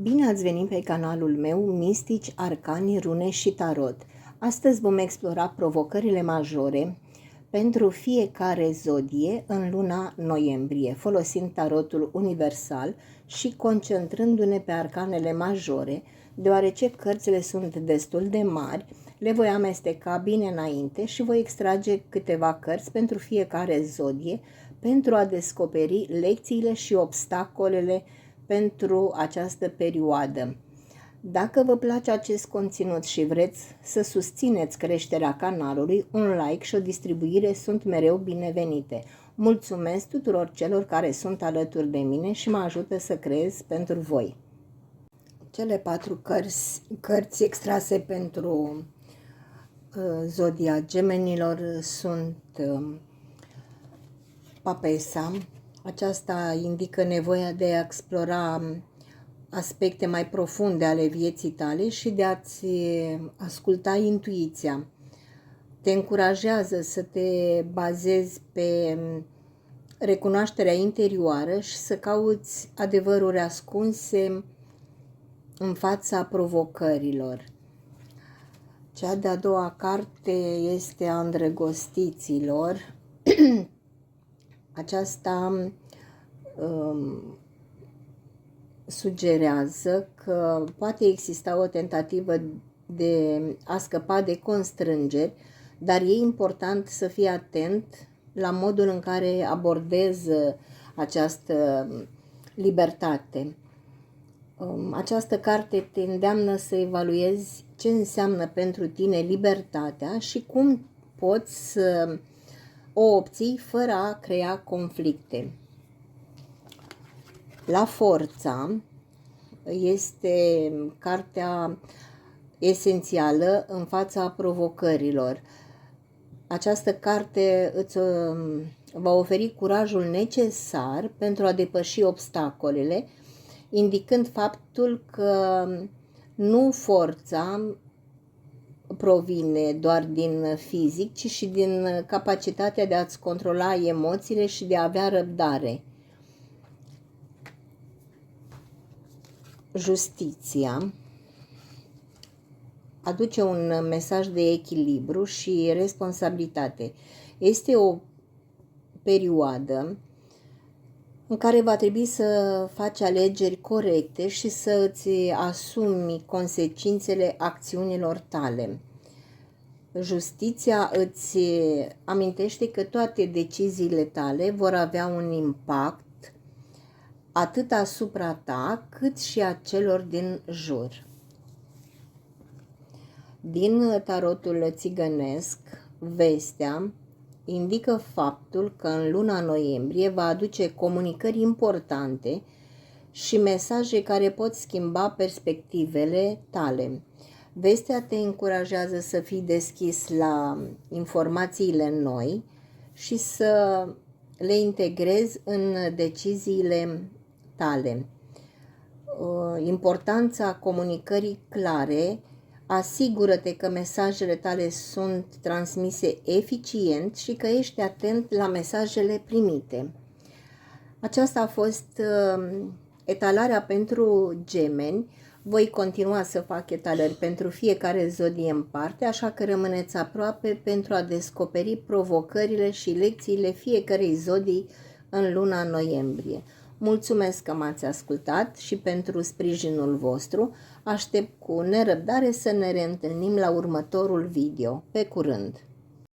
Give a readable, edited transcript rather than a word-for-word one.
Bine ați venit pe canalul meu Mistici, Arcani, Rune și Tarot. Astăzi vom explora provocările majore pentru fiecare zodie în luna noiembrie, folosind tarotul universal și concentrându-ne pe arcanele majore, deoarece cărțile sunt destul de mari. Le voi amesteca bine înainte și voi extrage câteva cărți pentru fiecare zodie pentru a descoperi lecțiile și obstacolele pentru această perioadă. Dacă vă place acest conținut și vreți să susțineți creșterea canalului, un like și o distribuire sunt mereu binevenite. Mulțumesc tuturor celor care sunt alături de mine și mă ajută să creez pentru voi. Cele 4 cărți extrase pentru zodia Gemenilor sunt Papesa. Aceasta indică nevoia de a explora aspecte mai profunde ale vieții tale și de a-ți asculta intuiția. Te încurajează să te bazezi pe recunoașterea interioară și să cauți adevăruri ascunse în fața provocărilor. Cea de-a doua carte este a îndrăgostiților. Aceasta sugerează că poate exista o tentativă de a scăpa de constrângeri, dar e important să fii atent la modul în care abordezi această libertate. Această carte te îndeamnă să evaluezi ce înseamnă pentru tine libertatea și cum poți să o obții fără a crea conflicte. La Forța este cartea esențială în fața provocărilor. Această carte îți va oferi curajul necesar pentru a depăși obstacolele, indicând faptul că nu forța provine doar din fizic, ci și din capacitatea de a-ți controla emoțiile și de a avea răbdare. Justiția aduce un mesaj de echilibru și responsabilitate. Este o perioadă în care va trebui să faci alegeri corecte și să îți asumi consecințele acțiunilor tale. Justiția îți amintește că toate deciziile tale vor avea un impact atât asupra ta, cât și a celor din jur. Din tarotul țigănesc, vestea indică faptul că în luna noiembrie va aduce comunicări importante și mesaje care pot schimba perspectivele tale. Vestea te încurajează să fii deschis la informațiile noi și să le integrezi în deciziile tale. Importanța comunicării clare. Asigură-te că mesajele tale sunt transmise eficient și că ești atent la mesajele primite. Aceasta a fost etalarea pentru Gemeni. Voi continua să fac etalări pentru fiecare zodie în parte, așa că rămâneți aproape pentru a descoperi provocările și lecțiile fiecărei zodii în luna noiembrie. Mulțumesc că m-ați ascultat și pentru sprijinul vostru. Aștept cu nerăbdare să ne reîntâlnim la următorul video. Pe curând!